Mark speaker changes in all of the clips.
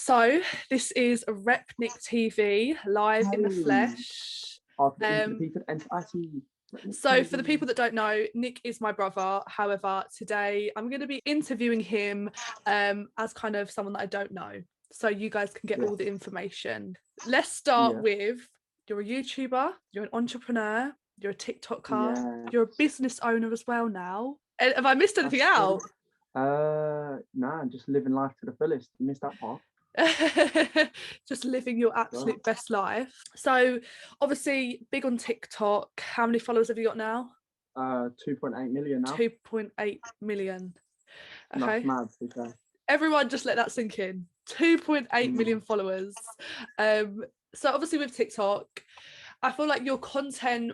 Speaker 1: So this is RepNickTV live in the flesh. So for the people that don't know, Nick is my brother. However, today I'm going to be interviewing him as kind of someone that I don't know. So you guys can get all the information. Let's start with, you're a YouTuber, you're an entrepreneur, you're a TikToker, you're a business owner as well now. Have I missed anything out?
Speaker 2: Nah, just living life to the fullest. You missed that part.
Speaker 1: Just living your absolute best life. So obviously big on TikTok. How many followers have you got now?
Speaker 2: 2.8 million now.
Speaker 1: 2.8 million. Okay.
Speaker 2: That's mad.
Speaker 1: Everyone just let that sink in. 2.8 million followers. So obviously with TikTok, I feel like your content,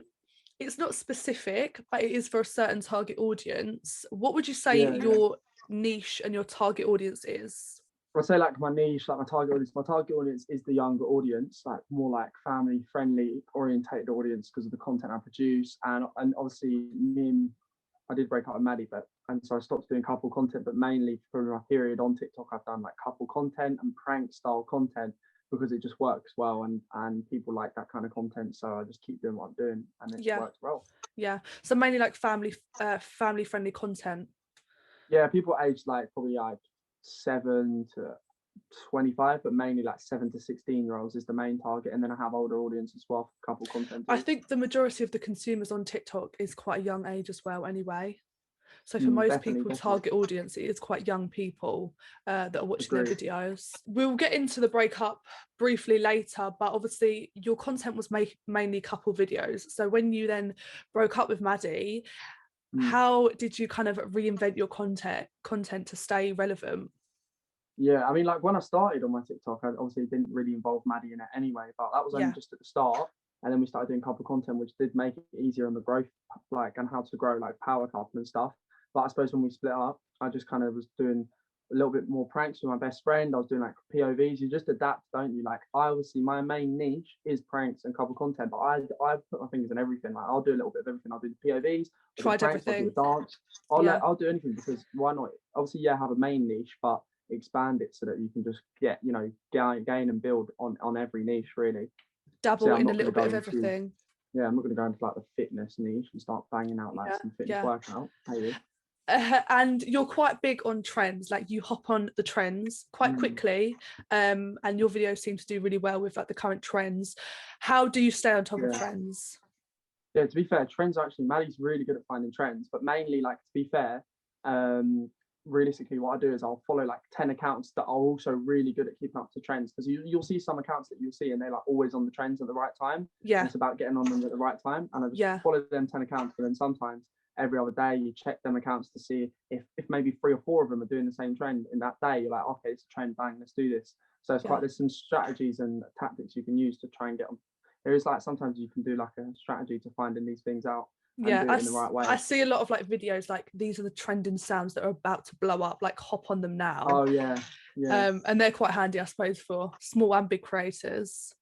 Speaker 1: it's not specific, but it is for a certain target audience. What would you say your niche and your target audience is?
Speaker 2: I'd say like my niche, like my target audience is the younger audience, like more like family friendly orientated audience because of the content I produce. And obviously I did break up with Maddie, and so I stopped doing couple content, but mainly for my period on TikTok, I've done like couple content and prank style content because it just works well and people like that kind of content. So I just keep doing what I'm doing and it works well.
Speaker 1: Yeah. So mainly like family friendly content.
Speaker 2: Yeah, people aged like probably like 7 to 25, but mainly like 7 to 16-year-olds is the main target, and then I have older audience as well for couple content.
Speaker 1: I think the majority of the consumers on TikTok is quite a young age as well anyway. So for most people, target audience is quite young people that are watching their videos. We'll get into the breakup briefly later, but obviously your content was mainly couple videos. So when you then broke up with Maddie, how did you kind of reinvent your content to stay relevant?
Speaker 2: Yeah, I mean, like when I started on my TikTok, I obviously didn't really involve Maddie in it anyway, but that was only just at the start. And then we started doing couple content, which did make it easier on the growth, like, and how to grow like power couple and stuff. But I suppose when we split up, I just kind of was doing a little bit more pranks with my best friend. I was doing like POVs. You just adapt, don't you? Like I obviously, my main niche is pranks and couple content, but I put my fingers in everything. Like I'll do a little bit of everything. I'll do the POVs,
Speaker 1: tried everything.
Speaker 2: I'll do a dance. I'll do anything because why not? Obviously, have a main niche, but expand it so that you can just get, gain and build on every niche really.
Speaker 1: Dabble in a little bit of everything.
Speaker 2: I'm not going to go into like the fitness niche and start banging out like some fitness workout. Maybe.
Speaker 1: And you're quite big on trends, like you hop on the trends quite quickly, and your videos seem to do really well with like the current trends. How do you stay on top of trends?
Speaker 2: Yeah, to be fair, trends are actually, Maddie's really good at finding trends, but mainly, like, to be fair, realistically what I do is I'll follow like 10 accounts that are also really good at keeping up to trends, because you'll see some accounts that you'll see and they're like always on the trends at the right time. And it's about getting on them at the right time, and I just follow them 10 accounts, but then sometimes every other day you check them accounts to see if maybe 3 or 4 of them are doing the same trend in that day. You're like, okay, it's a trend, bang, let's do this. So it's there's some strategies and tactics you can use to try and get them. There is like sometimes you can do like a strategy to finding these things out. I
Speaker 1: see a lot of like videos like these are the trending sounds that are about to blow up, like hop on them now. And they're quite handy, I suppose, for small and big creators.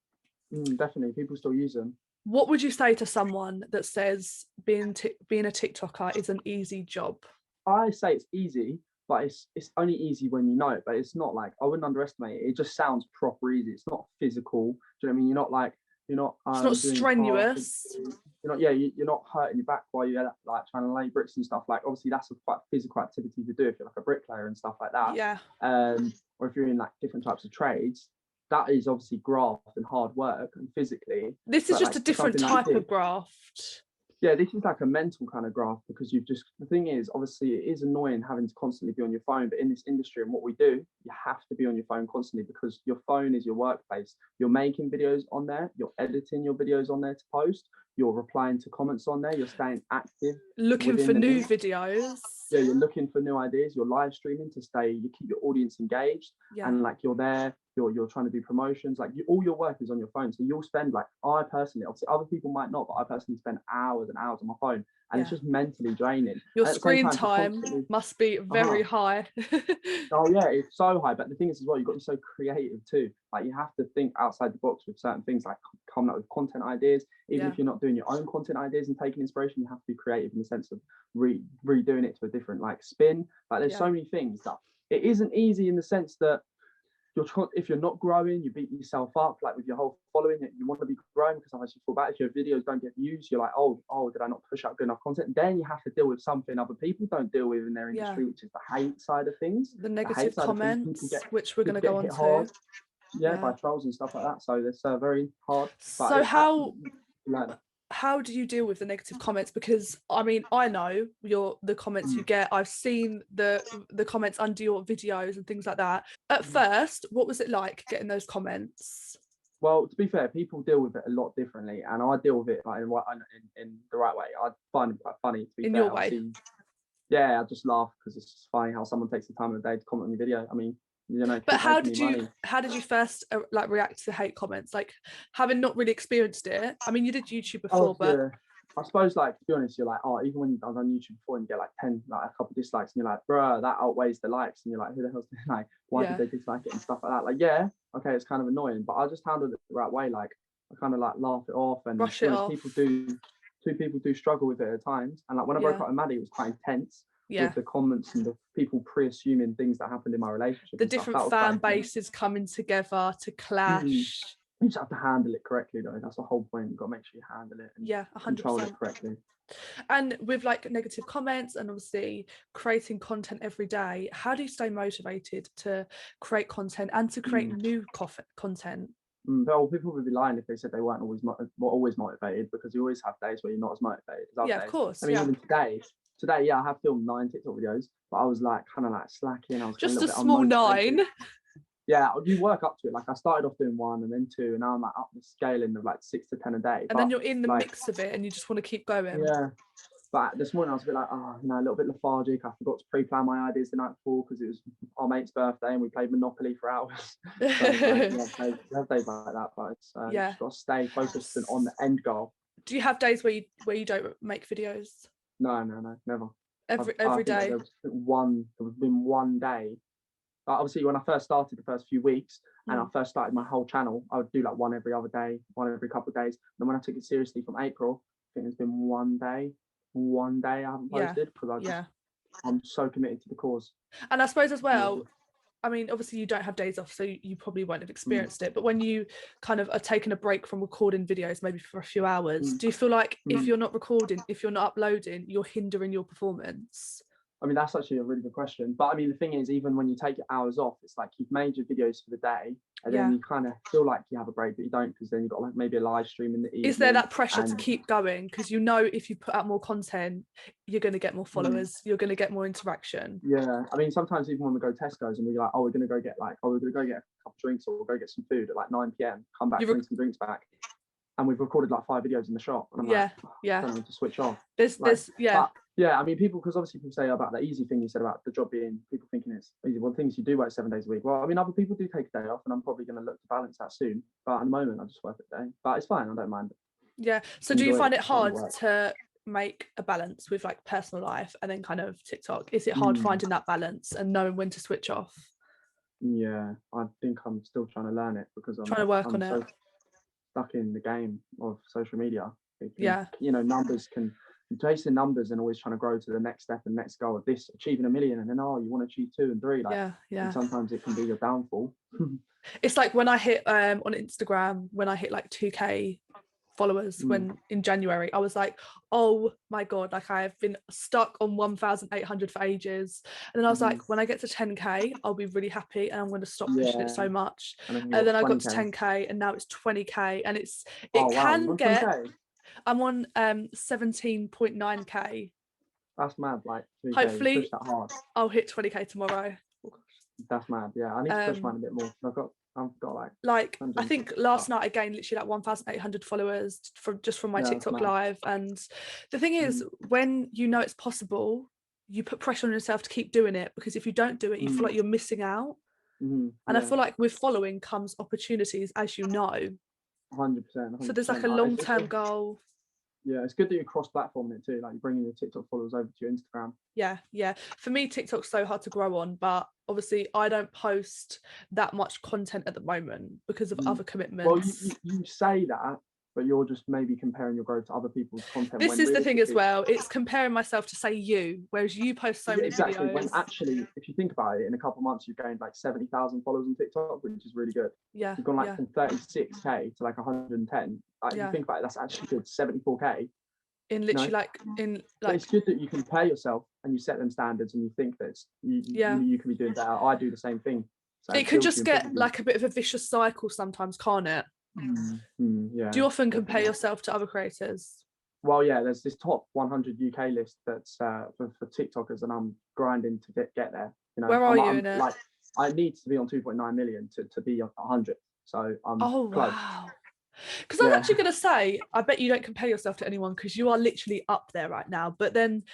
Speaker 2: Definitely, people still use them.
Speaker 1: What would you say to someone that says being a TikToker is an easy job?
Speaker 2: I say it's easy, but it's only easy when you know it. But it's not like, I wouldn't underestimate it. It just sounds proper easy. It's not physical. Do you know what I mean? You're not like, it's not
Speaker 1: strenuous.
Speaker 2: You're not hurting your back while you're like trying to lay bricks and stuff. Like obviously that's a quite physical activity to do if you're like a bricklayer and stuff like that. Or if you're in like different types of trades, that is obviously graft and hard work and physically.
Speaker 1: This is just a different type of graft.
Speaker 2: Yeah, this is like a mental kind of graft, because the thing is, obviously it is annoying having to constantly be on your phone, but in this industry and what we do, you have to be on your phone constantly because your phone is your workplace. You're making videos on there, you're editing your videos on there to post, you're replying to comments on there, you're staying active.
Speaker 1: Looking for new videos.
Speaker 2: Yeah, you're looking for new ideas, you're live streaming to you keep your audience engaged, and like you're there, you're trying to do promotions, like all your work is on your phone. So you'll spend like, I personally, obviously other people might not, but I personally spend hours and hours on my phone, and it's just mentally draining.
Speaker 1: Your screen time must be very high.
Speaker 2: Oh yeah, it's so high. But the thing is as well, you've got to be so creative too. Like you have to think outside the box with certain things, like coming up with content ideas. Even if you're not doing your own content ideas and taking inspiration, you have to be creative in the sense of redoing it to a different like spin. Like there's so many things that it isn't easy in the sense that if you're not growing, you beat yourself up like with your whole following. You want to be growing because otherwise you feel bad if your videos don't get views. You're like, oh, did I not push out good enough content? And then you have to deal with something other people don't deal with in their industry, which is the hate side of things.
Speaker 1: The negative comments, which we're going to go on to.
Speaker 2: Hard, by trolls and stuff like that. So it's very hard.
Speaker 1: So how do you deal with the negative comments? Because I mean, I know the comments you get. I've seen the comments under your videos and things like that. At first, what was it like getting those comments?
Speaker 2: Well, to be fair, people deal with it a lot differently, and I deal with it like in the right way. I find it quite funny. To be
Speaker 1: in
Speaker 2: fair,
Speaker 1: your way.
Speaker 2: Yeah, I just laugh because it's just funny how someone takes the time of the day to comment on your video. I mean, you know.
Speaker 1: But how did you first like react to hate comments? Like, having not really experienced it. I mean, you did YouTube before, but
Speaker 2: yeah. I suppose, like, to be honest, you're like, oh, even when I've done YouTube before and you get like 10, like a couple of dislikes, and you're like, bruh, that outweighs the likes, and you're like, who the hell's like, why did they dislike it and stuff like that? Like, yeah, okay, it's kind of annoying, but I just handled it the right way. Like, I kind of like laugh it off, and
Speaker 1: brush it off.
Speaker 2: Two people do struggle with it at times, and like when I broke up with Maddie, it was quite intense. With the comments and the people pre-assuming things that happened in my relationship.
Speaker 1: The different fan bases coming together to clash.
Speaker 2: You just have to handle it correctly, though. That's the whole point. You've got to make sure you handle it and
Speaker 1: 100%.
Speaker 2: Control it correctly.
Speaker 1: And with like negative comments and obviously creating content every day, how do you stay motivated to create content and to create new content?
Speaker 2: Well, people would be lying if they said they weren't always motivated, because you always have days where you're not as motivated as other days.
Speaker 1: Of course.
Speaker 2: I mean, even today, I have filmed 9 TikTok videos, but I was like kind of like slacking. I was
Speaker 1: just a small 9.
Speaker 2: Yeah, you work up to it. Like, I started off doing 1 and then 2, and now I'm like up the scaling of like 6 to 10 a day.
Speaker 1: And then you're in the mix of it, and you just want to keep going.
Speaker 2: Yeah. But this morning I was a bit like, a little bit lethargic. I forgot to pre-plan my ideas the night before because it was our mate's birthday and we played Monopoly for hours. So we have days like that, but it's just got to stay focused on the end goal.
Speaker 1: Do you have days where you don't make videos?
Speaker 2: No, never.
Speaker 1: Every day.
Speaker 2: There has been one day. Obviously, when I first started the first few weeks and I first started my whole channel, I would do like one every other day, one every couple of days. And then when I took it seriously from April, I think there's been one day I haven't posted because I'm so committed to the cause.
Speaker 1: And I suppose as well, I mean, obviously you don't have days off, so you probably won't have experienced it, but when you kind of are taking a break from recording videos, maybe for a few hours, do you feel like if you're not recording, if you're not uploading, you're hindering your performance?
Speaker 2: I mean, that's actually a really good question. But I mean, the thing is, even when you take your hours off, it's like you've made your videos for the day, and then you kind of feel like you have a break, but you don't, because then you've got like maybe a live stream in the evening.
Speaker 1: Is there that pressure to keep going? Because you know, if you put out more content, you're going to get more followers, you're going to get more interaction.
Speaker 2: Yeah, I mean, sometimes even when we go Tesco's and we're like, we're going to go get a couple of drinks or go get some food at like 9 p.m, come back, bring some drinks back. And we've recorded like 5 videos in the shop. And I'm I don't know to switch off. Yeah, I mean, because obviously people say about the easy thing you said about the job being, people thinking it's easy. Well, things you do work 7 days a week. Well, I mean, other people do take a day off, and I'm probably going to look to balance that soon. But at the moment, I just work a day. But it's fine. I don't mind it.
Speaker 1: Yeah. So do you find it hard to make a balance with like personal life and then kind of TikTok? Is it hard finding that balance and knowing when to switch off?
Speaker 2: Yeah, I think I'm still trying to learn it because I'm
Speaker 1: trying to work on
Speaker 2: it. Stuck in the game of social media. You know, numbers can chasing numbers and always trying to grow to the next step and next goal of this, achieving 1 million, and then you want to achieve 2 and 3. Like, and sometimes it can be your downfall.
Speaker 1: It's like when I hit on Instagram, when I hit like 2k followers when in January, I was like, oh my god, like I've been stuck on 1,800 for ages, and then I was like, when I get to 10k I'll be really happy and I'm going to stop pushing it so much, and then I got to 10k and now it's 20k, and it can get 20K? I'm on 17.9k.
Speaker 2: That's mad. Like,
Speaker 1: hopefully
Speaker 2: push that hard.
Speaker 1: I'll hit 20k tomorrow. Oh, gosh.
Speaker 2: That's mad. Yeah, I need to push mine a bit more. I've got
Speaker 1: like I think last night I gained literally like 1,800 followers from my TikTok live. And the thing is, when you know it's possible, you put pressure on yourself to keep doing it, because if you don't do it, you feel like you're missing out. And I feel like with following comes opportunities, as you know.
Speaker 2: 100%.
Speaker 1: So there's like a long-term goal.
Speaker 2: Yeah, it's good that you cross-platform it too. Like, you're bringing your TikTok followers over to your Instagram.
Speaker 1: Yeah. For me, TikTok's so hard to grow on, but obviously I don't post that much content at the moment because of other commitments.
Speaker 2: Well, you say that, but you're just maybe comparing your growth to other people's content.
Speaker 1: This is the thing as well. It's comparing myself to say you, whereas you post so many videos.
Speaker 2: When actually, if you think about it, in a couple of months you've gained like 70,000 followers on TikTok, which is really good.
Speaker 1: Yeah.
Speaker 2: You've gone like from 36k to like 110. Like, if you think about it, that's actually good. 74k. In literally So it's good that you compare yourself and you set them standards and you think that you can be doing better. I do the same thing. So
Speaker 1: it can just get like a bit of a vicious cycle sometimes, can't it?
Speaker 2: Yeah.
Speaker 1: Do you often compare yourself to other creators?
Speaker 2: Well, yeah, there's this top 100 UK list that's for TikTokers, and I'm grinding to get there. You know,
Speaker 1: where are you in it?
Speaker 2: Like, I need to be on 2.9 million to be 100. So I'm close.
Speaker 1: Wow. Because I was actually going to say, I bet you don't compare yourself to anyone because you are literally up there right now. But then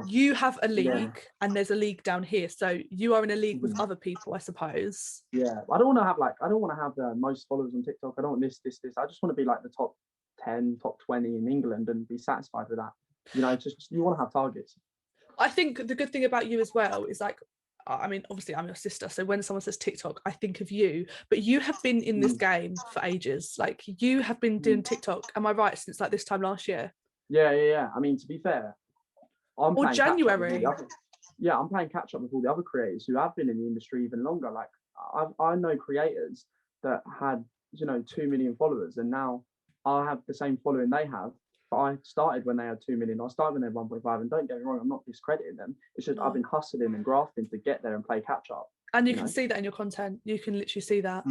Speaker 1: you have a league and there's a league down here. So you are in a league with other people, I suppose.
Speaker 2: Yeah, I don't want to have the most followers on TikTok. I don't want this. I just want to be like the top 10, top 20 in England and be satisfied with that. You know, just you want to have targets.
Speaker 1: I think the good thing about you as well is like, I mean, obviously I'm your sister, so when someone says TikTok, I think of you, but you have been in this game for ages. Like, you have been doing TikTok, am I right, since like this time last year?
Speaker 2: Yeah. I mean, to be fair, I'm playing
Speaker 1: January.
Speaker 2: I'm playing catch up with all the other creators who have been in the industry even longer. Like, I know creators that had 2 million followers, and now I have the same following they have. But I started when they had 2 million. I started when they had 1.5. And don't get me wrong, I'm not discrediting them. It's just I've been hustling and grafting to get there and play catch up.
Speaker 1: And you can see that in your content. You can literally see that.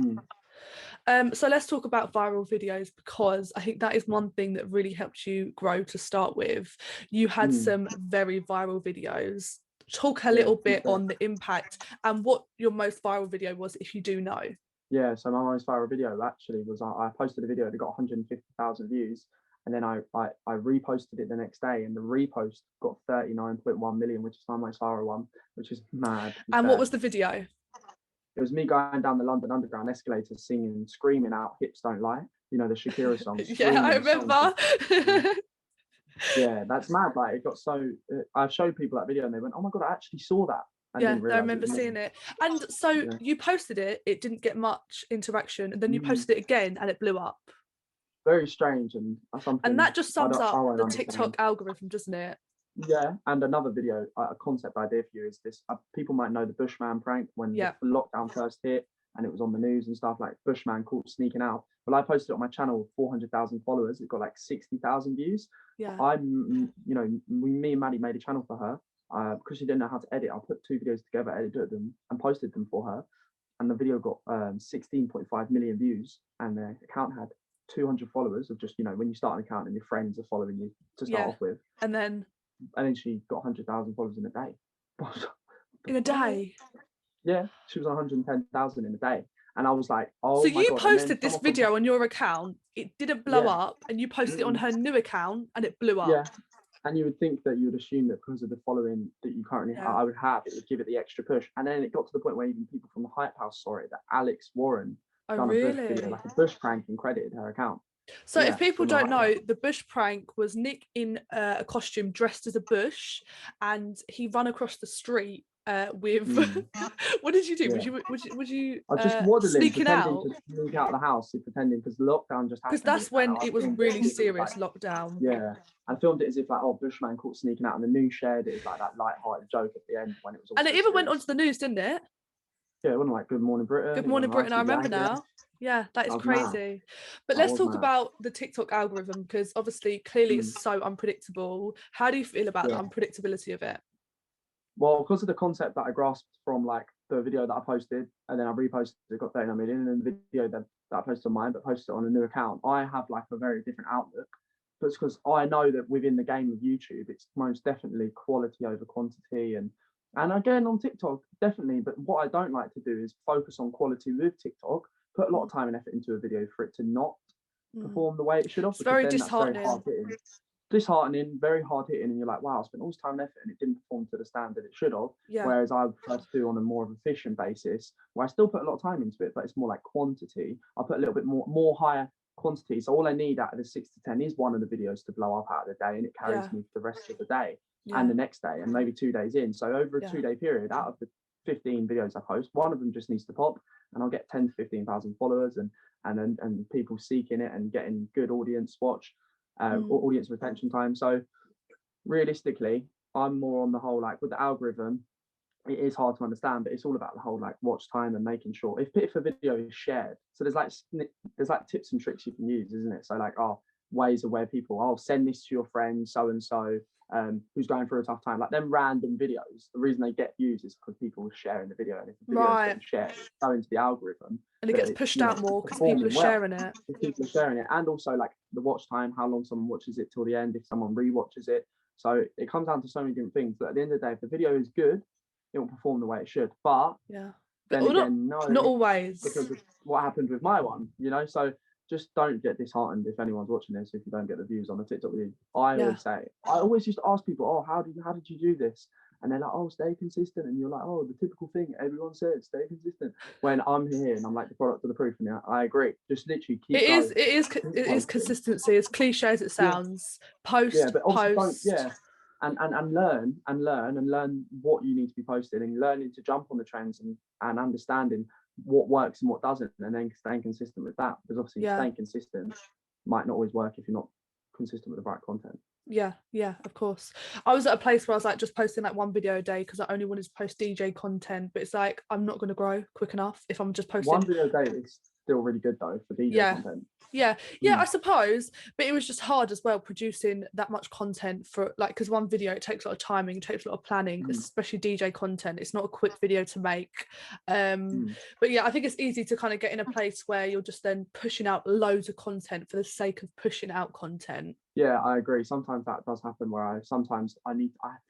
Speaker 1: So let's talk about viral videos, because I think that is one thing that really helped you grow to start with. You had some very viral videos. Talk a little bit on the impact and what your most viral video was, if you do know.
Speaker 2: Yeah, so my most viral video actually was I posted a video that got 150,000 views. And then I reposted it the next day, and the repost got 39.1 million, which is my most viral one, which is mad.
Speaker 1: And what was the video?
Speaker 2: It was me going down the London Underground escalator singing, screaming out "Hips Don't Lie." You know, the Shakira song.
Speaker 1: Yeah, I remember.
Speaker 2: Yeah, that's mad. Like, it got so. I showed people that video, and they went, "Oh my god, I actually saw that."
Speaker 1: Yeah, I remember seeing it. And so you posted it. It didn't get much interaction, and then you posted it again, and it blew up.
Speaker 2: Very strange, and something.
Speaker 1: And that just sums up the TikTok algorithm, doesn't it?
Speaker 2: Yeah, and another video, a concept idea for you is this. People might know the Bushman prank when the lockdown first hit, and it was on the news and stuff, like Bushman caught sneaking out. Well, I posted it on my channel with 400,000 followers. It got like 60,000 views.
Speaker 1: Yeah.
Speaker 2: Me and Maddie made a channel for her because she didn't know how to edit. I put 2 videos together, edited them, and posted them for her. And the video got 16.5 million views, and the account had 200 followers of just, when you start an account and your friends are following you to start off with.
Speaker 1: And then
Speaker 2: she got 100,000 followers in a day.
Speaker 1: In a day?
Speaker 2: Yeah, she was 110,000 in a day. And I was like, oh,
Speaker 1: so you posted this video on your account, it didn't blow up, and you posted it on her new account and it blew up.
Speaker 2: Yeah. And you would think that you would assume that because of the following that you currently I would have, it would give it the extra push. And then it got to the point where even people from the Hype House saw it, that Alex Warren done a bush video, like a bush prank, and credited her account.
Speaker 1: So if people don't know, the bush prank was Nick in a costume dressed as a bush, and he ran across the street with what did you do? Would you
Speaker 2: I just waddling,
Speaker 1: sneaking out?
Speaker 2: To sneak out of the house, pretending, because the lockdown just happened.
Speaker 1: Because that's when it was really serious, lockdown.
Speaker 2: Yeah, and filmed it as if like, Bushman caught sneaking out, and the news shared it as like that light-hearted joke at the end when it was.
Speaker 1: And it even went onto the news, didn't it?
Speaker 2: Yeah, it wasn't like Good Morning Britain.
Speaker 1: Good Morning Britain, I remember now. Yeah, that is crazy. But let's talk about the TikTok algorithm, because obviously, clearly it's so unpredictable. How do you feel about the unpredictability of it?
Speaker 2: Well, because of the concept that I grasped from like the video that I posted, and then I reposted it, got 39 million, and the video that I posted on mine, but posted it on a new account, I have like a very different outlook. But it's because I know that within the game of YouTube, it's most definitely quality over quantity, and again on TikTok, definitely. But what I don't like to do is focus on quality with TikTok, put a lot of time and effort into a video for it to not perform the way it should have.
Speaker 1: It's very disheartening.
Speaker 2: Disheartening, very hard hitting, and you're like, wow, I spent all this time and effort and it didn't perform to the standard it should have. Yeah. Whereas I prefer to do on a more efficient basis, where I still put a lot of time into it, but it's more like quantity. I put a little bit more higher quantity. So all I need out of the 6 to 10 is one of the videos to blow up out of the day, and it carries me for the rest of the day and the next day, and maybe 2 days in. So over a 2-day period, out of the 15 videos I post, one of them just needs to pop, and I'll get 10 to 15,000 followers, and people seeking it and getting good audience watch, audience retention time. So realistically, I'm more on the whole, like with the algorithm, it is hard to understand, but it's all about the whole like watch time and making sure if a video is shared. So there's like tips and tricks you can use, isn't it? So like ways of where people send this to your friend so and so who's going through a tough time. Like them random videos, the reason they get views is because people are sharing the video, and if the video is getting shared, it's going to the algorithm,
Speaker 1: and it gets pushed out more because people are sharing it.
Speaker 2: People are sharing it, and also like the watch time, how long someone watches it till the end, if someone rewatches it. So it comes down to so many different things. But at the end of the day, if the video is good, it will perform the way it should. But then again, not
Speaker 1: always,
Speaker 2: because of what happened with my one, so just don't get disheartened if anyone's watching this if you don't get the views on the TikTok video. I always used to ask people, how did you do this? And they're like, stay consistent. And you're like, the typical thing everyone says, stay consistent. When I'm here and I'm like the product of the proof, and I agree. Just literally keep going.
Speaker 1: It is consistency, as cliche as it sounds. Post.
Speaker 2: And learn what you need to be posting, and learning to jump on the trends and understanding what works and what doesn't, and then staying consistent with that, because obviously staying consistent might not always work if you're not consistent with the right content.
Speaker 1: Yeah, of course. I was at a place where I was like just posting like one video a day because I only wanted to post DJ content, but it's like I'm not going to grow quick enough if I'm just posting
Speaker 2: one video a day. Is still really good though for DJ content.
Speaker 1: I suppose, but it was just hard as well producing that much content for like, because one video, it takes a lot of timing, it takes a lot of planning, especially DJ content. It's not a quick video to make, but yeah, I think it's easy to kind of get in a place where you're just then pushing out loads of content for the sake of pushing out content.
Speaker 2: Yeah, I agree. Sometimes that does happen where I feel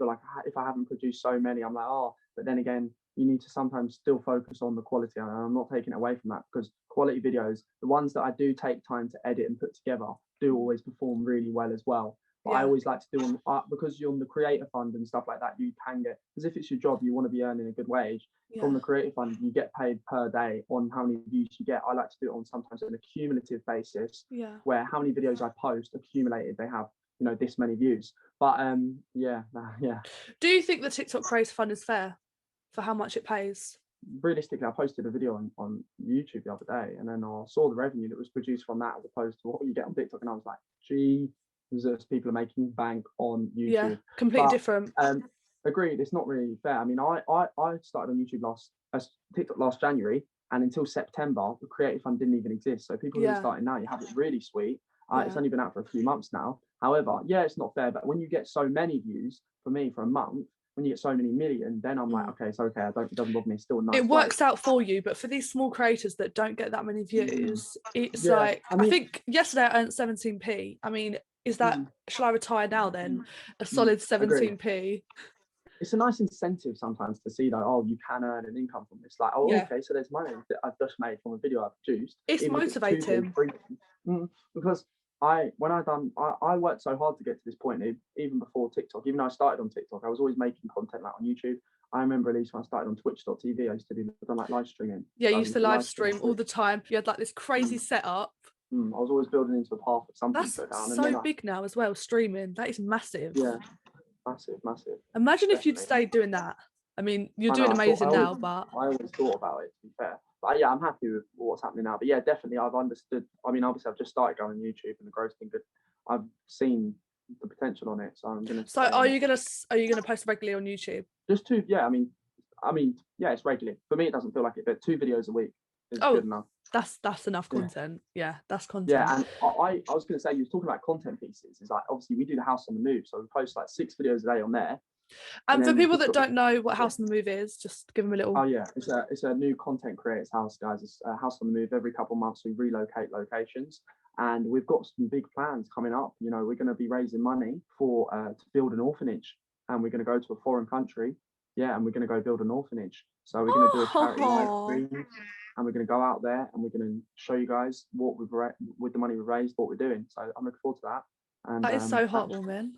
Speaker 2: like if I haven't produced so many, I'm like, but then again, you need to sometimes still focus on the quality, and I'm not taking it away from that, because quality videos, the ones that I do take time to edit and put together, do always perform really well as well. But I always like to do because you're on the creator fund and stuff like that, you can get, because if it's your job, you want to be earning a good wage. From the creator fund, you get paid per day on how many views you get. I like to do it on sometimes an accumulative basis, where how many videos I post accumulated, they have this many views. But
Speaker 1: do you think the TikTok creator fund is fair for how much it pays?
Speaker 2: Realistically, I posted a video on YouTube the other day, and then I saw the revenue that was produced from that as opposed to what you get on TikTok, and I was like, Jesus, people are making bank on YouTube.
Speaker 1: Completely different.
Speaker 2: Agreed, it's not really fair. I mean, I started on YouTube TikTok last January, and until September, the creative fund didn't even exist. So people who are starting now, you have it really sweet. It's only been out for a few months now. However, it's not fair. But when you get so many views, for me, for a month, when you get so many million, then I'm like, okay, it's okay. It doesn't bother me. It's still nice.
Speaker 1: It works out for you, but for these small creators that don't get that many views, it's like, I think yesterday I earned 17p. I mean, is that, shall I retire now then? A solid 17p.
Speaker 2: It's a nice incentive sometimes to see that, you can earn an income from this. Like, okay, so there's money that I've just made from a video I've produced.
Speaker 1: It's motivating.
Speaker 2: Because I worked so hard to get to this point, even before TikTok. Even though I started on TikTok, I was always making content like on YouTube. I remember at least when I started on Twitch.tv, I used to do like live streaming.
Speaker 1: Yeah, you used to live stream all the time. You had like this crazy setup.
Speaker 2: I was always building into a path of something.
Speaker 1: That's so big now as well, streaming. That is massive.
Speaker 2: Yeah, massive.
Speaker 1: Imagine if you'd stayed doing that. I mean, you're doing amazing now, but
Speaker 2: I always thought about it, to be fair. But yeah, I'm happy with what's happening now. But yeah, definitely, I've understood. I mean, obviously, I've just started going on YouTube, and the growth's been good. I've seen the potential on it, so I'm gonna.
Speaker 1: So, are you gonna post regularly on YouTube?
Speaker 2: Just two, yeah. I mean, yeah, it's regularly. For me, it doesn't feel like it, but 2 videos a week is good enough.
Speaker 1: That's enough content. Yeah, that's content.
Speaker 2: Yeah, and I was going to say, you were talking about content pieces. It's like, obviously we do the House on the Move, so we post like 6 videos a day on there.
Speaker 1: And for people that don't know what House on the Move is, just give them a little.
Speaker 2: Oh yeah, it's a new content creators house, guys. It's a House on the Move. Every couple of months we relocate locations, and we've got some big plans coming up. We're going to be raising money for to build an orphanage, and we're going to go to a foreign country. Yeah, and we're going to go build an orphanage. So we're going to do a charity live stream. And we're going to go out there and we're going to show you guys what we've with the money we've raised, what we're doing. So I'm looking forward to that. And
Speaker 1: that is so heartwarming.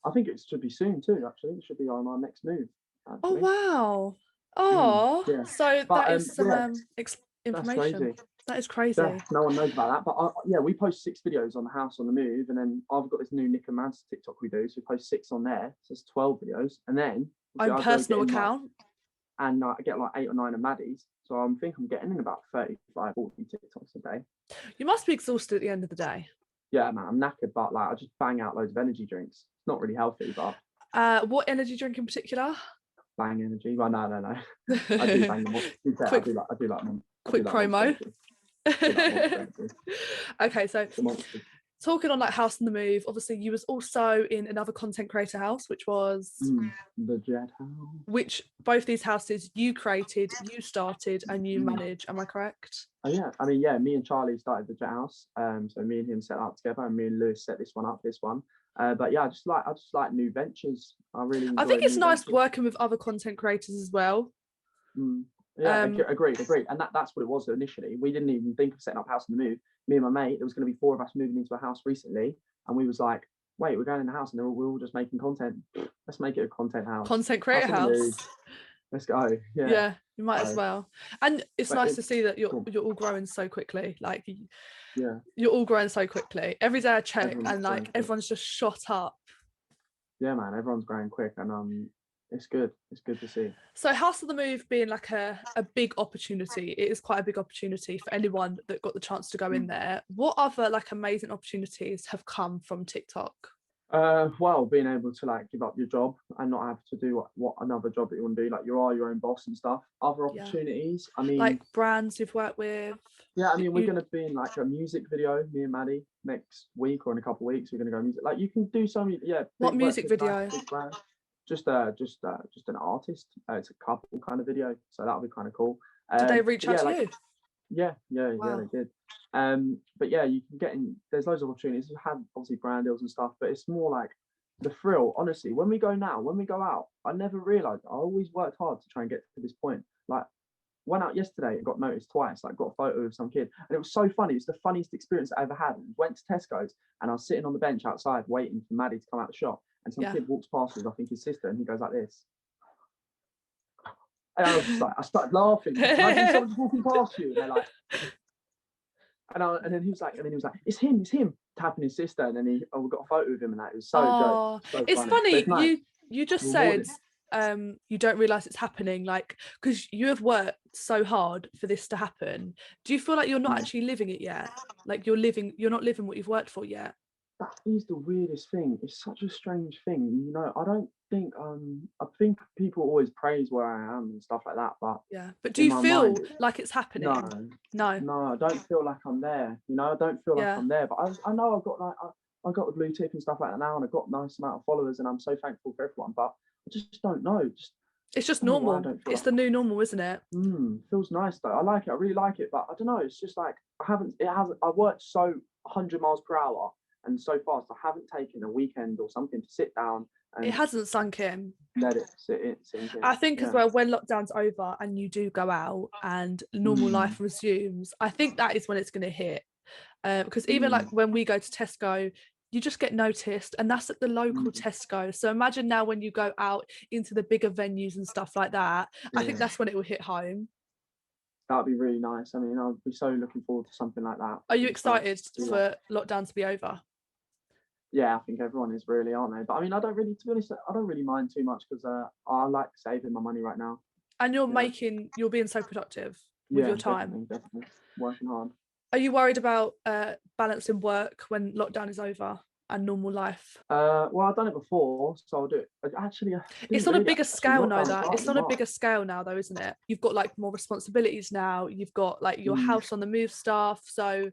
Speaker 2: I think it should be soon too. Actually, it should be on our next move. Actually.
Speaker 1: Oh wow! So that is some information. That is crazy.
Speaker 2: Yeah, no one knows about that. But we post 6 videos on the House on the Move, and then I've got this new NickandMads TikTok we do. So we post 6 on there. So it's 12 videos, and then
Speaker 1: own personal account.
Speaker 2: and I get like 8 or 9 of Maddie's. So I'm getting in about 35, 40 TikToks a day.
Speaker 1: You must be exhausted at the end of the day.
Speaker 2: Yeah, man, I'm knackered, but like I just bang out loads of energy drinks. It's not really healthy, but
Speaker 1: what energy drink in particular?
Speaker 2: Bang energy. Well, no. I do bang them. I do like them.
Speaker 1: Quick promo. Okay, so talking on like House on the Move, obviously you was also in another content creator house, which was
Speaker 2: the Jet House.
Speaker 1: Which both these houses you created, you started, and you manage. Am I correct?
Speaker 2: Oh yeah, I mean, yeah, me and Charlie started the Jet House. So me and him set out together, and me and Lewis set this one up. But yeah, I just like new ventures. I
Speaker 1: think it's nice working with other content creators as well.
Speaker 2: Yeah, agreed. And that's what it was initially. We didn't even think of setting up House on the Move. Me and my mate, there was going to be 4 of us moving into a house recently, and we was like, wait, we're going in the house, and we're all just making content. Let's make it a content house.
Speaker 1: Content creator house.
Speaker 2: Let's go.
Speaker 1: Yeah, you might as well. And it's nice to see that you're all growing so quickly. Like, you're all growing so quickly. Every day I check, and like everyone's just shot up.
Speaker 2: Yeah, man, everyone's growing quick, and it's good. It's good to see.
Speaker 1: So House of the Move being like a big opportunity, it is quite a big opportunity for anyone that got the chance to go in there. What other like amazing opportunities have come from TikTok?
Speaker 2: Well, being able to like give up your job and not have to do what another job that you want to do, like you are your own boss and stuff. Other opportunities, I mean,
Speaker 1: like brands you've worked with.
Speaker 2: Yeah, I mean, we're going to be in like a music video, me and Maddie, next week or in a couple of weeks. We're going to go music. Like you can do some,
Speaker 1: What music video?
Speaker 2: Just an artist. It's a couple kind of video, so that'll be kind of cool.
Speaker 1: Did they reach out to you?
Speaker 2: Yeah, they did. But yeah, you can get in. There's loads of opportunities. We've had obviously brand deals and stuff, but it's more like the thrill. Honestly, when we go out, I never realised. I always worked hard to try and get to this point. Like went out yesterday and got noticed twice. Like got a photo of some kid, and it was so funny. It's the funniest experience I ever had. Went to Tesco's and I was sitting on the bench outside waiting for Maddie to come out the shop. And some kid walks past us, I think his sister, and he goes like this. And I was just like, I started laughing. Imagine someone's walking past you, and they're like, and then he was like, it's him, tapping his sister, and then we got a photo of him, and that it was so dope.
Speaker 1: It's funny. Nice. You just said you don't realise it's happening, like because you have worked so hard for this to happen. Do you feel like you're not actually living it yet? Like you're not living what you've worked for yet?
Speaker 2: That is the weirdest thing. It's such a strange thing, I don't think I think people always praise where I am and stuff like that, but
Speaker 1: but do you feel like it's happening? No,
Speaker 2: I don't feel like I'm there. I don't feel like I'm there, but I know I got the blue tick and stuff like that now, and I've got a nice amount of followers, and I'm so thankful for everyone, but I just don't know.
Speaker 1: It's just normal. It's the new normal, isn't it?
Speaker 2: Feels nice though. I like it. I really like it, but I don't know. It's just like I worked so 100 miles per hour and so fast. I haven't taken a weekend or something to sit down. And
Speaker 1: it hasn't sunk in.
Speaker 2: Let it sink in.
Speaker 1: I think as well, when lockdown's over and you do go out and normal life resumes, I think that is when it's going to hit. Because even like when we go to Tesco, you just get noticed, and that's at the local Tesco. So imagine now when you go out into the bigger venues and stuff like that, I think that's when it will hit home.
Speaker 2: That'd be really nice. I mean, I'd be so looking forward to something like that.
Speaker 1: Are you excited for lockdown to be over?
Speaker 2: Yeah, I think everyone is really, aren't they? But I mean, to be honest, I don't really mind too much because I like saving my money right now.
Speaker 1: And you're being so productive with your time.
Speaker 2: Definitely. Working hard.
Speaker 1: Are you worried about balancing work when lockdown is over and normal life?
Speaker 2: Well, I've done it before, so I'll do it. Actually,
Speaker 1: it's on a bigger scale now, though. It's on a bigger scale now, though, isn't it? You've got like more responsibilities now. You've got like your house on the move stuff. So,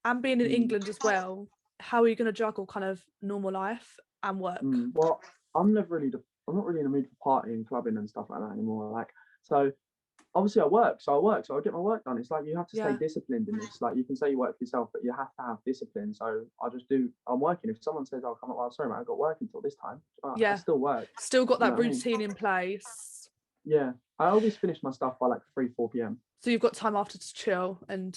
Speaker 1: and being in England as well, how are you going to juggle kind of normal life and work?
Speaker 2: Well, I'm not really in the mood for partying, clubbing, and stuff like that anymore. Like, so obviously I work, so I get my work done. It's like you have to stay disciplined in this. Like you can say you work for yourself, but you have to have discipline. So I'm working. If someone says, "Oh, come on, well, sorry, mate, I've got work until this time," I still work.
Speaker 1: Still got that routine in place.
Speaker 2: Yeah, I always finish my stuff by like 3-4 p.m.
Speaker 1: So you've got time after to chill and.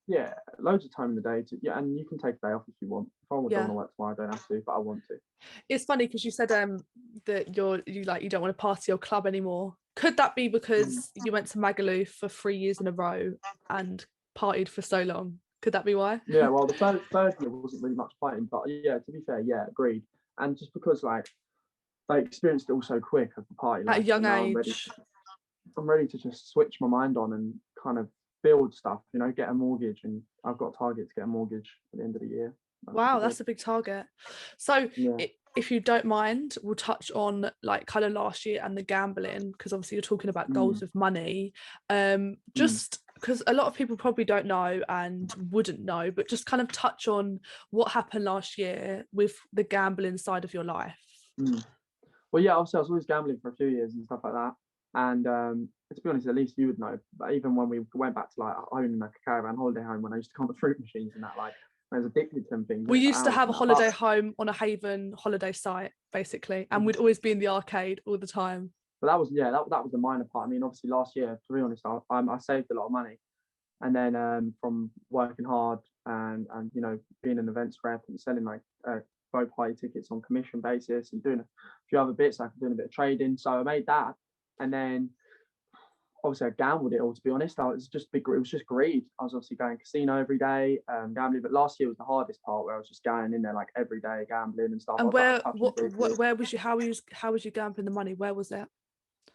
Speaker 2: Yeah, loads of time in the day and you can take a day off if you want. If I don't want to work tomorrow, I don't have to, but I want to.
Speaker 1: It's funny because you said that you don't want to party or club anymore. Could that be because you went to Magaluf for 3 years in a row and partied for so long? Could that be why?
Speaker 2: Yeah, well, the third year wasn't really much partying, but yeah, to be fair, agreed. And just because like I experienced it all so quick at the party,
Speaker 1: at a young age.
Speaker 2: I'm ready to just switch my mind on and kind of build stuff, you know, get a mortgage. And I've got a target to get a mortgage at the end of the year.
Speaker 1: Wow, that's a big target. So if you don't mind, we'll touch on like kind of last year and the gambling, because obviously you're talking about goals with money. Just because a lot of people probably don't know and wouldn't know, but just kind of touch on what happened last year with the gambling side of your life.
Speaker 2: Well, yeah, obviously I was always gambling for a few years and stuff like that. And to be honest, at least you would know. But even when we went back to like owning like a caravan holiday home, when I used to come to fruit machines and that, like I was addicted to them things.
Speaker 1: We used to have a holiday home on a Haven holiday site, basically, and we'd always be in the arcade all the time.
Speaker 2: But that was that was the minor part. I mean, obviously last year, to be honest, I saved a lot of money, and then from working hard and you know, being an events rep and selling like boat party tickets on commission basis and doing a few other bits, like doing a bit of trading. So I made that, and then obviously I gambled it all, to be honest. It was just greed. I was obviously going casino every day, gambling. But last year was the hardest part, where I was just going in there like every day gambling and stuff.
Speaker 1: And where was you? How was you gambling the money? Where was it?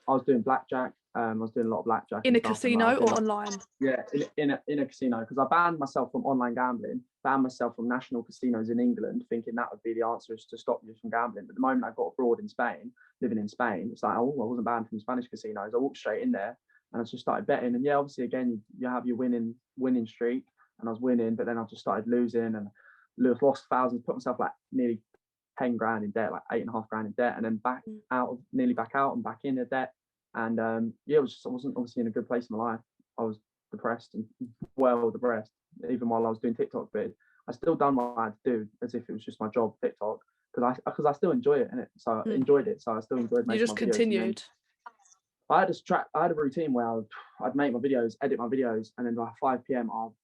Speaker 2: I was doing blackjack. I was doing a lot of blackjack
Speaker 1: in a casino or online.
Speaker 2: Yeah, in a casino, because I banned myself from online gambling, banned myself from national casinos in England, thinking that would be the answer, is to stop you from gambling. But the moment I got abroad in Spain, living in Spain, it's like, oh, I wasn't banned from Spanish casinos. I walked straight in there and I just started betting. And yeah, obviously again, you have your winning streak, and I was winning, but then I just started losing and lost thousands, put myself like nearly 10 grand in debt, like 8.5 grand in debt, and then nearly back out and back in the debt. And yeah, I wasn't obviously in a good place in my life. I was depressed and well depressed, even while I was doing TikTok. But I still done what I had to do as if it was just my job, TikTok, because I still enjoy it, innit? So I enjoyed it. So I still enjoyed making. You just
Speaker 1: continued.
Speaker 2: I had a routine where I'd make my videos, edit my videos, and then by 5 p.m. I'll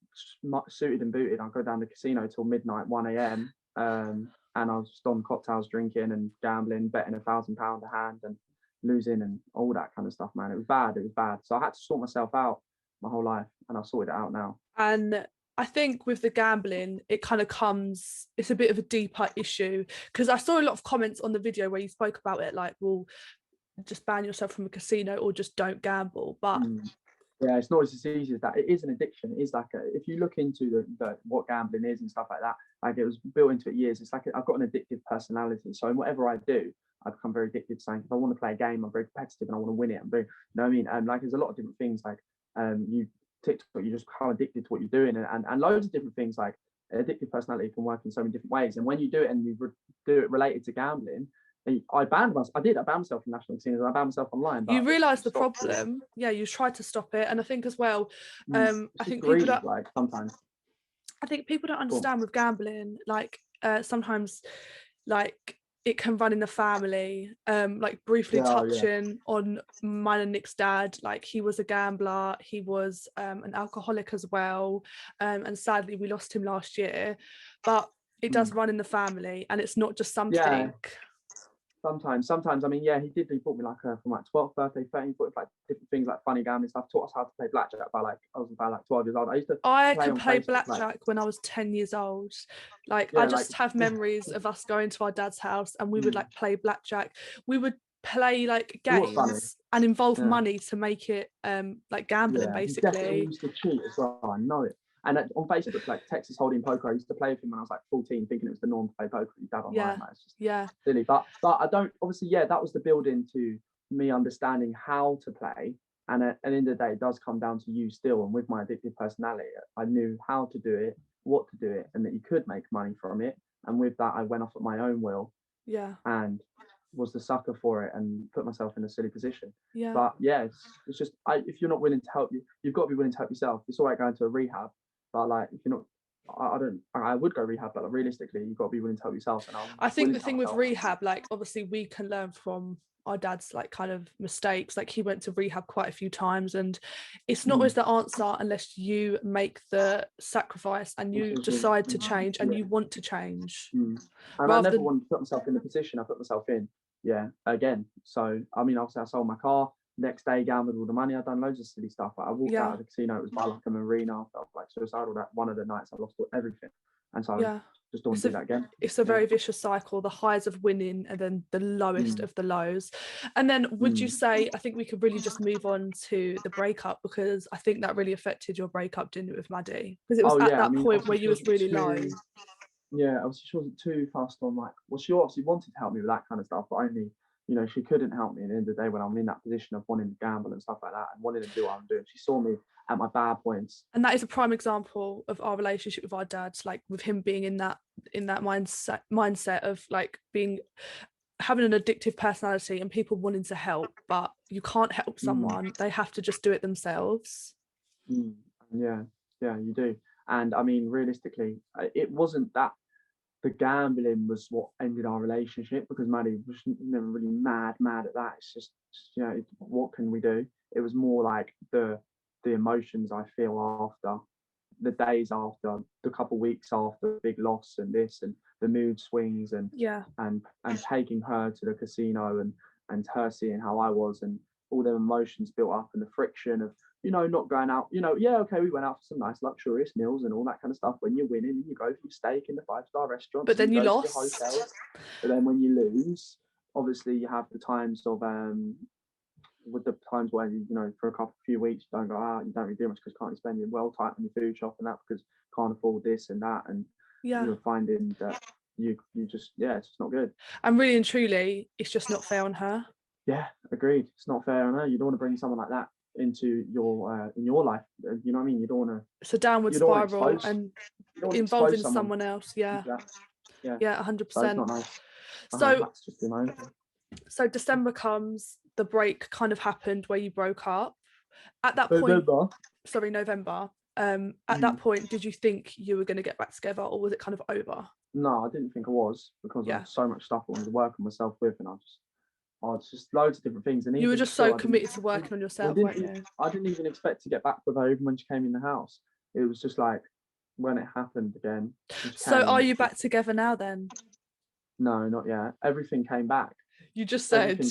Speaker 2: suited and booted. I'll go down to the casino till midnight, 1 a.m. And I was just on cocktails, drinking and gambling, betting £1,000 a hand and losing and all that kind of stuff, man. It was bad. So I had to sort myself out my whole life, and I've sorted it out now.
Speaker 1: And I think with the gambling, it kind of it's a bit of a deeper issue, because I saw a lot of comments on the video where you spoke about it, like, well, just ban yourself from a casino or just don't gamble. But
Speaker 2: yeah, it's not as easy as that. It is an addiction. It is like if you look into the what gambling is and stuff like that, like it was built into it years. It's like I've got an addictive personality. So in whatever I do, I become very addicted to saying, if I want to play a game, I'm very competitive and I want to win it. I'm very, you know what I mean? Like there's a lot of different things, like TikTok, you just become addicted to what you're doing, and loads of different things. Like addictive personality can work in so many different ways. And when you do it and you do it related to gambling, I banned myself from national casinos. I banned myself online.
Speaker 1: You realise the problem. Yeah, you tried to stop it. And I think as well, I think people don't,
Speaker 2: like sometimes.
Speaker 1: I think people don't understand with gambling, like sometimes like it can run in the family. Like briefly touching on mine and Nick's dad, like he was a gambler, he was an alcoholic as well. And sadly we lost him last year. But it does run in the family, and it's not just something.
Speaker 2: Yeah. Sometimes, I mean, yeah, he bought me like from like 12th birthday, 13th, like different things like funny gambling stuff. Taught us how to play blackjack I was about like 12 years old.
Speaker 1: I could play blackjack when I was 10 years old. Like I just have memories of us going to our dad's house, and we would like play blackjack. We would play like games and involve money to make it like gambling, basically.
Speaker 2: He definitely used to cheat as well. I know it. And on Facebook, like Texas Hold'em Poker, I used to play with him when I was like 14, thinking it was the norm to play poker with your dad online. Like, it's just silly. But I don't, obviously, that was the building to me understanding how to play. And at the end of the day, it does come down to you still. And with my addictive personality, I knew how to do it, what to do it, and that you could make money from it. And with that, I went off at my own will.
Speaker 1: Yeah.
Speaker 2: And was the sucker for it and put myself in a silly position.
Speaker 1: Yeah.
Speaker 2: But yeah, it's just, if you're not willing to help, you've got to be willing to help yourself. It's all right going to a rehab. But like, if you're not, I would go rehab, but like, realistically, you've got to be willing to help yourself. And
Speaker 1: I think the thing with rehab, like obviously we can learn from our dad's like kind of mistakes. Like he went to rehab quite a few times, and it's not always the answer unless you make the sacrifice and you decide to change and you want to change.
Speaker 2: And I never wanted to put myself in the position I put myself in. Yeah, again. So I mean, obviously I sold my car. Next day, gambled all the money. I'd done loads of silly stuff. Like I walked out of the casino. It was by like a marina. I felt like suicidal. That one of the nights I lost everything, and so just don't want to do that again.
Speaker 1: It's a very vicious cycle, the highs of winning and then the lowest of the lows. And then would you say, I think we could really just move on to the breakup, because I think that really affected your breakup, didn't it, with Maddie? Because it was at that point where you was really low.
Speaker 2: Yeah, obviously she wasn't too fast on, like, well, she obviously wanted to help me with that kind of stuff, but only, you know, she couldn't help me at the end of the day when I'm in that position of wanting to gamble and stuff like that and wanting to do what I'm doing. She saw me at my bad points.
Speaker 1: And that is a prime example of our relationship with our dads, like with him being in that mindset of like having an addictive personality and people wanting to help, but you can't help someone. They have to just do it themselves.
Speaker 2: Yeah, you do. And I mean, realistically, it wasn't that the gambling was what ended our relationship, because Maddie was never really mad at that. It's just, you know, what can we do? It was more like the emotions I feel after, the days after, the couple of weeks after the big loss and this, and the mood swings, and taking her to the casino and her seeing how I was, and all the emotions built up, and the friction of, you know, not going out, you know, okay, we went out for some nice luxurious meals and all that kind of stuff. When you're winning, you go for steak in the 5-star restaurant,
Speaker 1: but then you lost.
Speaker 2: But then when you lose, obviously you have the times of with the times where you know, for a few weeks you don't go out, you don't really do much because you can't spend your well tight on your food shop and that, because you can't afford this and that, and you're finding that you just, it's just not good. And
Speaker 1: really and truly, it's just not fair on her.
Speaker 2: Yeah, agreed. It's not fair on her. You don't want to bring someone like that into your in your life. You know what I mean? You don't want to.
Speaker 1: It's a downward spiral and involving someone else. Yeah, 100%. So December comes, the break kind of happened where you broke up. At that point, November. At that point, did you think you were going to get back together, or was it kind of over?
Speaker 2: No, I didn't think I was, because of so much stuff I wanted to work on myself with, and it's just loads of different things. And
Speaker 1: you were just so committed to working on yourself, weren't you?
Speaker 2: I didn't even expect to get back with her even when she came in the house. It was just like, when it happened again.
Speaker 1: So are you back together now then?
Speaker 2: No, not yet. Everything came back.
Speaker 1: You just said...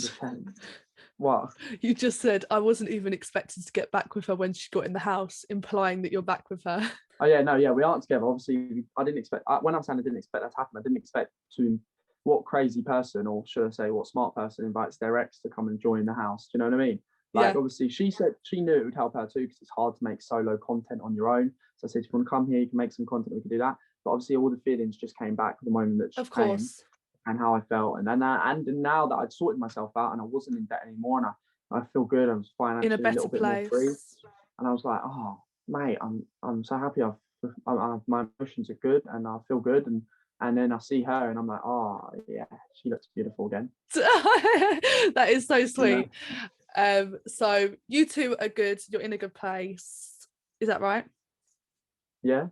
Speaker 2: What?
Speaker 1: You just said, I wasn't even expected to get back with her when she got in the house, implying that you're back with her.
Speaker 2: Oh yeah, no, yeah, we aren't together. Obviously, I didn't expect, when I'm saying I didn't expect that to happen, I didn't expect to, what crazy person, or should I say what smart person invites their ex to come and join the house? Do you know what I mean? Like, obviously she said she knew it would help her too, because it's hard to make solo content on your own. So I said, if you want to come here, you can make some content, we can do that. But obviously all the feelings just came back the moment that she came, and how I felt. And now that I'd sorted myself out and I wasn't in debt anymore, and I feel good, I was financially
Speaker 1: in a better
Speaker 2: little bit
Speaker 1: place.
Speaker 2: More free. And I was like, oh mate, I'm so happy. My emotions are good and I feel good, and then I see her and I'm like, oh yeah, she looks beautiful again.
Speaker 1: That is so sweet. So you two are good, you're in a good place, is that right?
Speaker 2: Yeah,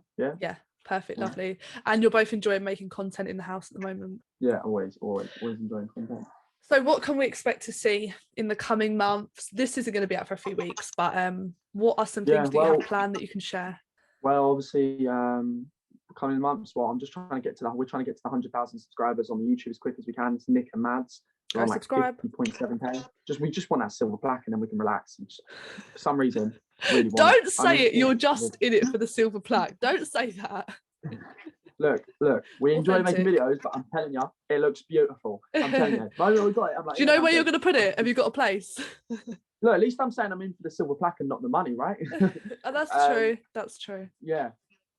Speaker 1: perfect. Lovely. And you're both enjoying making content in the house at the moment?
Speaker 2: Yeah, always enjoying content.
Speaker 1: So what can we expect to see in the coming months? This isn't going to be out for a few weeks, but what are some things that you have planned that you can share?
Speaker 2: Well, obviously, coming months, we're trying to get to the 100,000 subscribers on the YouTube as quick as we can. It's NickandMads.
Speaker 1: Go like subscribe.
Speaker 2: 50.7k. We just want that silver plaque, and then we can relax. For some reason, really
Speaker 1: don't say it. You're just in it for the silver plaque. Don't say that.
Speaker 2: Look, we enjoy making videos, but I'm telling you, it looks beautiful. I'm telling you. We got it. I'm like,
Speaker 1: do you know where you're going to put it? Have you got a place?
Speaker 2: Look, at least I'm saying I'm in for the silver plaque and not the money, right?
Speaker 1: Oh, that's true. That's true.
Speaker 2: Yeah.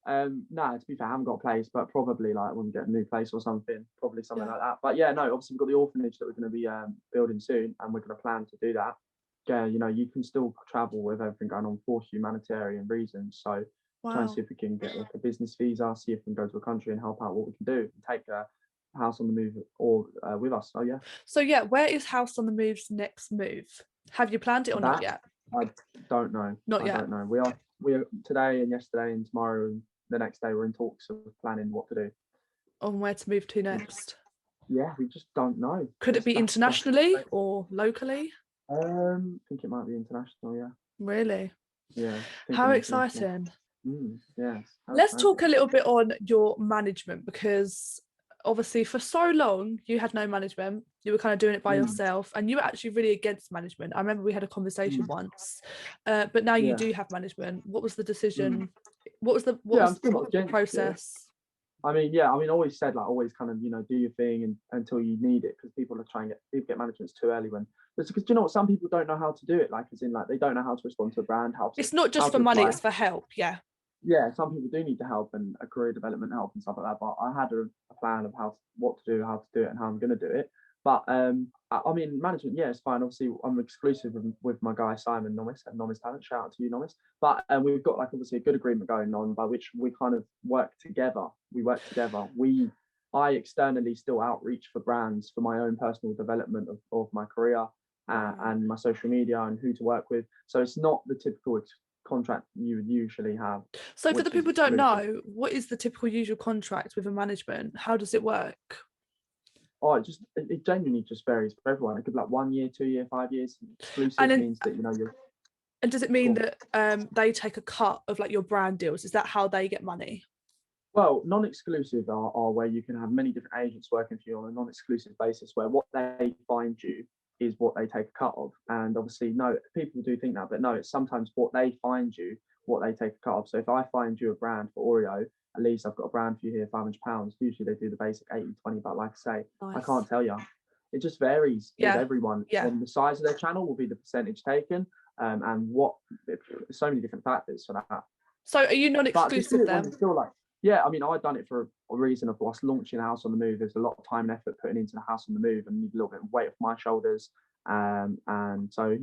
Speaker 2: No, to be fair, I haven't got a place, but probably like when we get a new place or something, probably something like that. But yeah, no, obviously we've got the orphanage that we're going to be building soon, and we're going to plan to do that. Yeah, you know, you can still travel with everything going on for humanitarian reasons. So try and see if we can get like a business visa, see if we can go to a country and help out what we can do, and take a House on the Move or with us. So yeah. So
Speaker 1: yeah, where is House on the Move's next move? Have you planned it or not yet?
Speaker 2: I don't know.
Speaker 1: Not yet.
Speaker 2: I don't know. We are today and yesterday and tomorrow and the next day we're in talks of planning what to do.
Speaker 1: On where to move to next?
Speaker 2: Yeah, we just don't know.
Speaker 1: Could it be internationally or locally?
Speaker 2: I think it might be international, yeah.
Speaker 1: Really?
Speaker 2: Yeah.
Speaker 1: How exciting.
Speaker 2: Yes.
Speaker 1: Let's talk a little bit on your management, because obviously for so long you had no management, you were kind of doing it by yourself, and you were actually really against management. I remember we had a conversation once, but now you do have management. What was the decision? What was the process?
Speaker 2: I mean, yeah, I mean, I always said, like, always kind of, do your thing until you need it, because people are trying to get managements too early when, because you know what, some people don't know how to do it, like, as in, like, they don't know how to respond to a brand,
Speaker 1: It's not
Speaker 2: how
Speaker 1: just for
Speaker 2: to
Speaker 1: money,
Speaker 2: apply.
Speaker 1: it's for help. Yeah.
Speaker 2: Yeah, some people do need the help and a career development help and stuff like that. But I had a plan of what to do, how to do it, and how I'm going to do it. But I mean, management, yeah, it's fine. Obviously, I'm exclusive with my guy Simon Nomis at Nomis Talent. Shout out to you, Nomis. But we've got, like, obviously a good agreement going on by which we kind of work together. We work together. I externally still outreach for brands for my own personal development of my career and my social media and who to work with. So it's not the typical contract you would usually have.
Speaker 1: So for the people who don't know, what is the typical usual contract with a management? How does it work?
Speaker 2: Oh, it genuinely just varies for everyone. It could be like 1 year, 2 year, 5 years. Exclusive means that you're.
Speaker 1: And does it mean that they take a cut of, like, your brand deals? Is that how they get money?
Speaker 2: Well, non-exclusive are where you can have many different agents working for you on a non-exclusive basis, where what they find you is what they take a cut of. And obviously, no, people do think that, but no, it's sometimes what they find you, what they take a cut of. So if I find you a brand for Oreo, at least I've got a brand for you here, £500. Usually they do the basic 80-20, but like I say, nice. I can't tell you. It just varies with everyone.
Speaker 1: Yeah.
Speaker 2: And the size of their channel will be the percentage taken, and so many different factors for that.
Speaker 1: So are you non-exclusive then?
Speaker 2: Still, like, yeah, I mean, I've done it for a reason of us launching a house on the move. There's a lot of time and effort putting into the house on the move, and need a little bit of weight off my shoulders. And so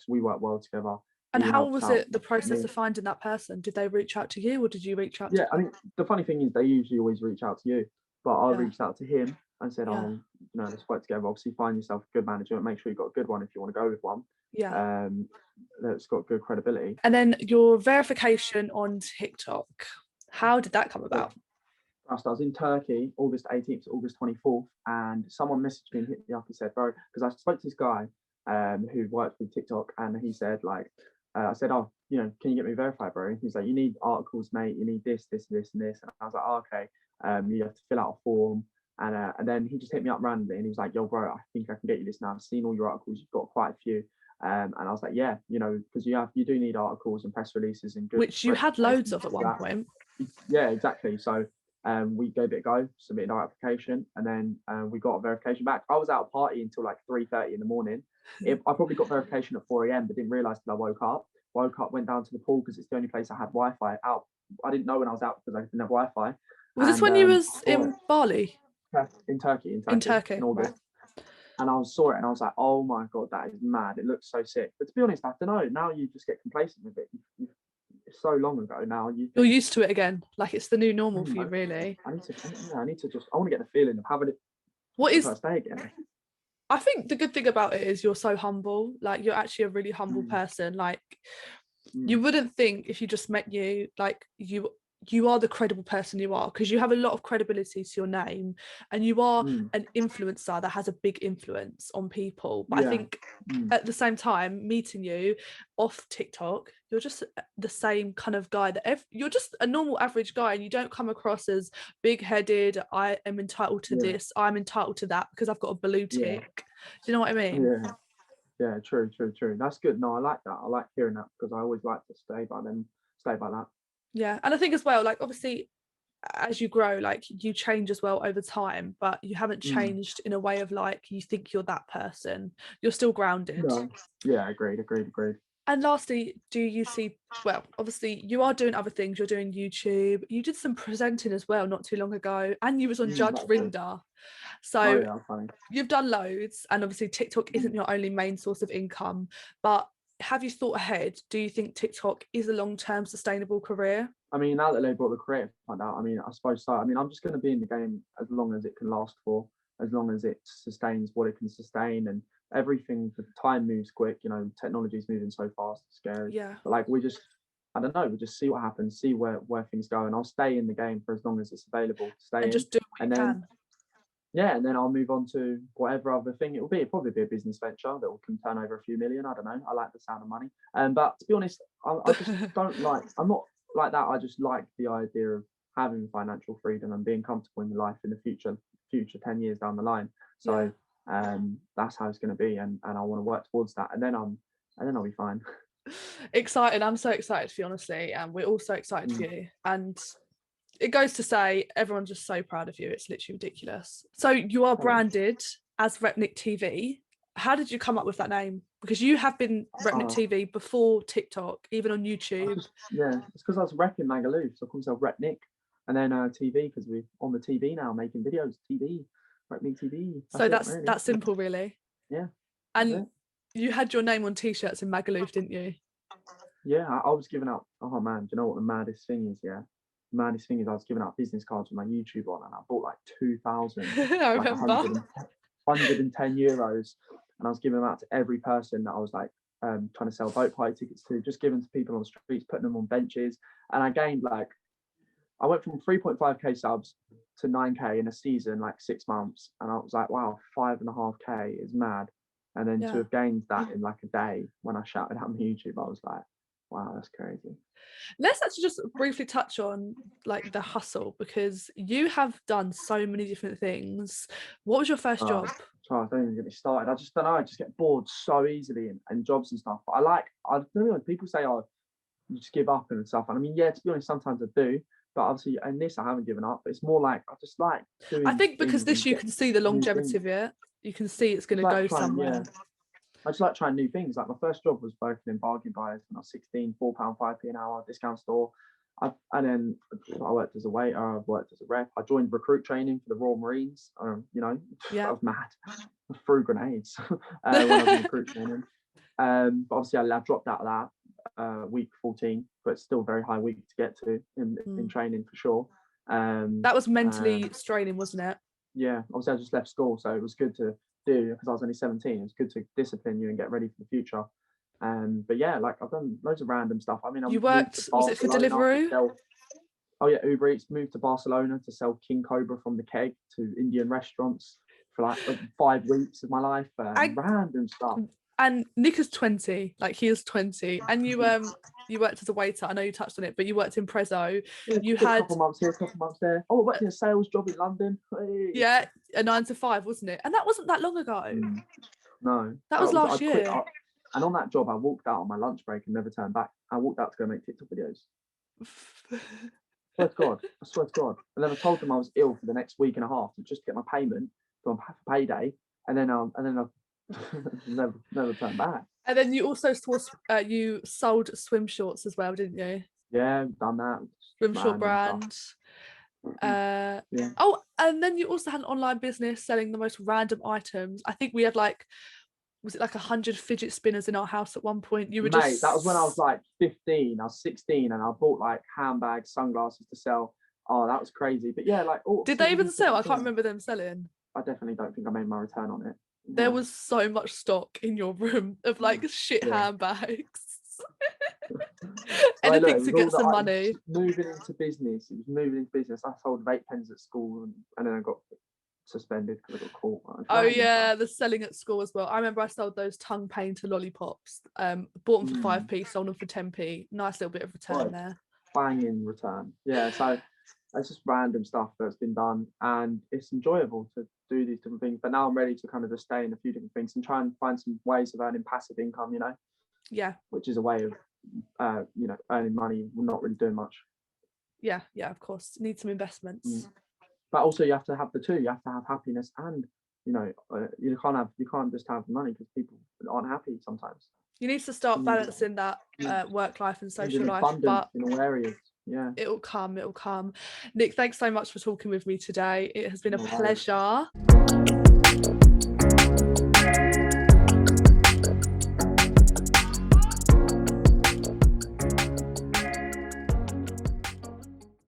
Speaker 2: we work well together.
Speaker 1: And how was it, the process of finding that person? Did they reach out to you, or did you reach out to them?
Speaker 2: I mean, the funny thing is they usually always reach out to you, but I reached out to him and said, let's work together. Obviously, find yourself a good manager and make sure you've got a good one if you want to go with one. Yeah. That's got good credibility.
Speaker 1: And then your verification on TikTok, how did that come about?
Speaker 2: I was in Turkey, August 18th to August 24th, and someone messaged me and hit me up. He said, bro, because I spoke to this guy who worked with TikTok, and he said, like, I said, oh, can you get me verified, bro? He's like, you need articles, mate. You need this, this, this, and this. And I was like, oh, okay. You have to fill out a form. And then he just hit me up randomly, and he was like, yo, bro, I think I can get you this now. I've seen all your articles. You've got quite a few. And I was like, yeah, because you do need articles and press releases and good.
Speaker 1: Which you had loads of at one point.
Speaker 2: Yeah, exactly. So we gave it a go, submitted our application, and then we got a verification back. I was out partying until like 3:30 in the morning. I probably got verification at 4 a.m, but didn't realise till I woke up. Went down to the pool because it's the only place I had Wi-Fi out. I didn't know when I was out because I didn't have Wi-Fi.
Speaker 1: Was this when you was in Bali?
Speaker 2: In Turkey.
Speaker 1: In Turkey.
Speaker 2: In August. Right. And I saw it and I was like, oh my God, that is mad. It looks so sick. But to be honest, I don't know. Now you just get complacent with it. It's so long ago now.
Speaker 1: You're used to it again. Like, it's the new normal for you, really.
Speaker 2: I want to get the feeling of having it.
Speaker 1: What is
Speaker 2: first day again?
Speaker 1: I think the good thing about it is you're so humble. Like, you're actually a really humble person. Like, you wouldn't think if you just met you, like, you are the credible person you are, because you have a lot of credibility to your name, and you are an influencer that has a big influence on people. But I think at the same time, meeting you off TikTok, you're just the same kind of guy that you're just a normal average guy, and you don't come across as big-headed. I am entitled to this, I'm entitled to that because I've got a blue tick. Do you know what I mean?
Speaker 2: Yeah, true. That's good. No, I like that. I like hearing that, because I always like to stay by that.
Speaker 1: Yeah, and I think as well, like, obviously as you grow, like, you change as well over time, but you haven't changed in a way of, like, you think you're that person. You're still grounded.
Speaker 2: No. Yeah, agreed.
Speaker 1: And lastly, do you see, well, obviously you are doing other things. You're doing YouTube. You did some presenting as well not too long ago, and you was on Judge Rinder. So you've done loads, and obviously TikTok isn't your only main source of income, but have you thought ahead? Do you think TikTok is a long-term sustainable career?
Speaker 2: I mean, now that they brought the creative part out, I mean, I suppose so. I mean, I'm just going to be in the game as long as it can last for, as long as it sustains what it can sustain, and everything. The time moves quick, technology is moving so fast, it's scary.
Speaker 1: Yeah.
Speaker 2: But like, we just see what happens, see where things go, and I'll stay in the game for as long as it's available to stay in.
Speaker 1: Just do what you can.
Speaker 2: Yeah, and then I'll move on to whatever other thing it will be. It'll probably be a business venture that can turn over a few million. I don't know. I like the sound of money. But to be honest, I just don't like. I'm not like that. I just like the idea of having financial freedom and being comfortable in your life in the future 10 years down the line. So that's how it's going to be, and I want to work towards that. And then I'll be fine.
Speaker 1: Exciting! I'm so excited for you, honestly, and we're all so excited for you. And it goes to say everyone's just so proud of you. It's literally ridiculous. So you are branded as RepNickTV. How did you come up with that name? Because you have been RepNickTV before TikTok, even on YouTube.
Speaker 2: It's because I was repping Magaluf, so I called myself RepNick. And then TV, because we're on the TV now, making videos, TV, RepNickTV.
Speaker 1: So that's simple, really.
Speaker 2: Yeah.
Speaker 1: And you had your name on t-shirts in Magaluf, didn't you?
Speaker 2: Yeah, I was giving out, oh man, do you know what the maddest thing is, yeah? The maddest thing is I was giving out business cards with my YouTube on, and I bought like 2,000,
Speaker 1: I
Speaker 2: like
Speaker 1: remember.
Speaker 2: 110 euros, and I was giving them out to every person that I was like trying to sell boat party tickets to, just giving to people on the streets, putting them on benches, and I gained like, I went from 3.5k subs to 9k in a season, like 6 months, and I was like, wow, 5.5k is mad. And then to have gained that in like a day when I shouted out on YouTube, I was like, wow, that's crazy.
Speaker 1: Let's actually just briefly touch on like the hustle, because you have done so many different things. What was your first job?
Speaker 2: I don't even get me started. I just don't know. I just get bored so easily and jobs and stuff. But I don't know, people say, oh, you just give up and stuff. And I mean, yeah, to be honest, sometimes I do. But obviously, in this, I haven't given up. But it's more like, I just like doing
Speaker 1: I think because this, you can see the longevity of it. You can see it's going to go somewhere.
Speaker 2: Yeah. I just like trying new things. Like my first job was working in bargain buyers when I was 16, £4, 5p an hour, discount store. And then I worked as a waiter, I've worked as a rep. I joined recruit training for the Royal Marines. You know, that was mad. I threw grenades when I was in recruit training. But obviously I dropped out of that week 14, but it's still a very high week to get to in training for sure.
Speaker 1: That was mentally straining, wasn't it?
Speaker 2: Yeah, obviously I just left school, so it was good to do because I was only 17. It was good to discipline you and get ready for the future. But yeah, like I've done loads of random stuff. I mean,
Speaker 1: you worked, was it for Deliveroo?
Speaker 2: Oh yeah, Uber Eats. Moved to Barcelona to sell King Cobra from the keg to Indian restaurants for like 5 weeks of my life. Random stuff.
Speaker 1: And Nick is 20, like he is 20, and you worked as a waiter. I know you touched on it, but you worked in Prezzo.
Speaker 2: Yeah, you had a couple months here, a couple months there. Oh, I worked in a sales job in London. Hey.
Speaker 1: Yeah, a 9 to 5, wasn't it? And that wasn't that long ago.
Speaker 2: No,
Speaker 1: that was last year.
Speaker 2: And on that job, I walked out on my lunch break and never turned back. I walked out to go make TikTok videos. I swear to God. And then I told them I was ill for the next week and a half to just get my payment for payday, and then I never turned back. And
Speaker 1: then you also you sold swim shorts as well, didn't you?
Speaker 2: Yeah, done that.
Speaker 1: Swim short brand. Oh, and then you also had an online business selling the most random items. I think we had like, was it like 100 fidget spinners in our house at one point? You were
Speaker 2: Mate, that was when I was like 15. I was 16 and I bought like handbags, sunglasses to sell. Oh, that was crazy. But yeah, like
Speaker 1: did they even sell? I can't remember them selling.
Speaker 2: I definitely don't think I made my return on it.
Speaker 1: There was so much stock in your room of like shit handbags. Anything to get some money.
Speaker 2: Moving into business. It was moving into business. I sold vape pens at school and then I got suspended because I got caught.
Speaker 1: Oh yeah, the selling at school as well. I remember I sold those tongue painter lollipops. Bought them for 5p, sold them for 10p. Nice little bit of return there.
Speaker 2: Banging return. Yeah, so it's just random stuff that's been done and it's enjoyable to do these different things. But now I'm ready to kind of just stay in a few different things and try and find some ways of earning passive income, you know?
Speaker 1: Yeah.
Speaker 2: Which is a way of earning money, not really doing much.
Speaker 1: Yeah, of course. Need some investments.
Speaker 2: But also you have to have the two. You have to have happiness and you can't just have money because people aren't happy sometimes.
Speaker 1: You need to start balancing that work life and social life, but
Speaker 2: in all areas. Yeah,
Speaker 1: it'll come. Nick, thanks so much for talking with me today. It has been a pleasure.